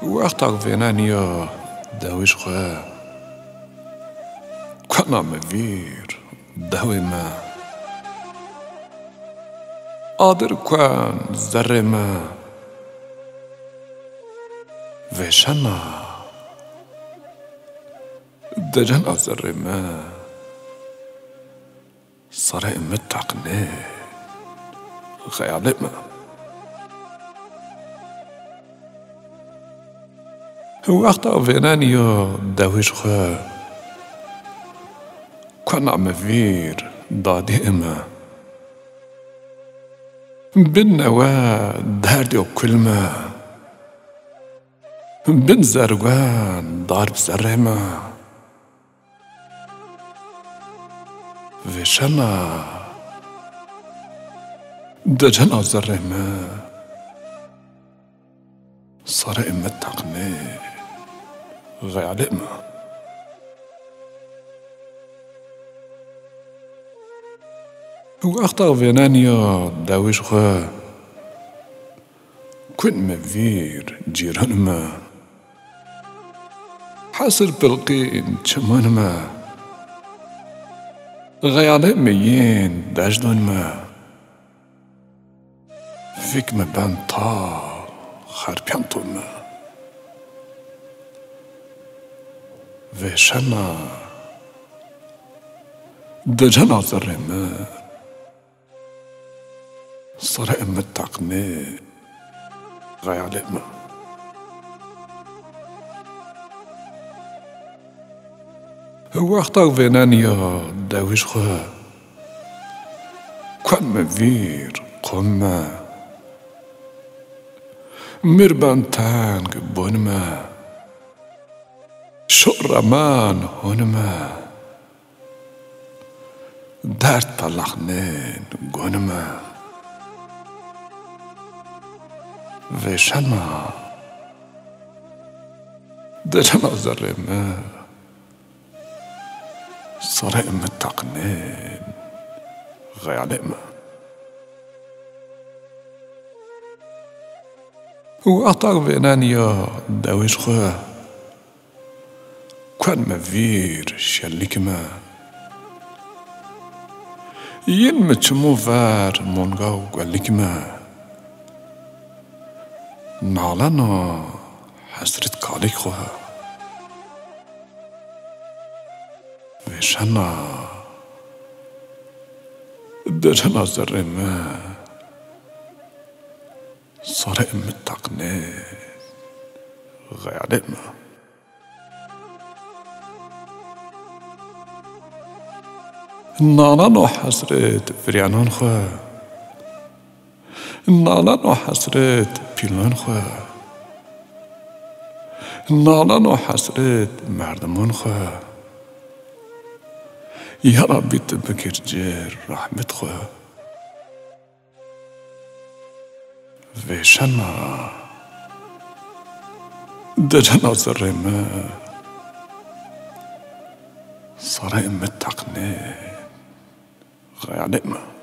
وقتا فينانيا داويش خوا كنا مفير داوي ما قادر كان زر ما وشنا دجن أزر ما صار متقني خيال ما وقتا فينانيا داويش خوا كنا مفير دادي إما بالنوا داردي وكلمة بن زرقان ضارب زرما وشنا دجنا زرما صار متقني غيالما وقتا فينانيا داويش خوا كن مفير جيران ما حاسر بلقين شمان ما غيالي ميين داجدون ما فيك مبان طال خربيانتون ما وشنا دجنا زرما صار متقني غيالي ما وقتا فينانيا داويش خوا كان مفير قمة مربان تانك بونما شرمان هونما درد طلقنين قونما وشنا دجنا زرما صار متقنين غيالما وقتا فينانيا داويش خوا كان مفير شليكما ين متشمو فار مونغاو قاليكما نالانا حسرت كاليك خوا وشنا دجنا زرما صار متقني غيالما نانا حسرت فريانان خوا نانا حسرت بيلان خوا نانا حسرت مردمان خوا يا ربي تبكر جير رحمت خوا وشنا دجنا زرما صار متقني غيالما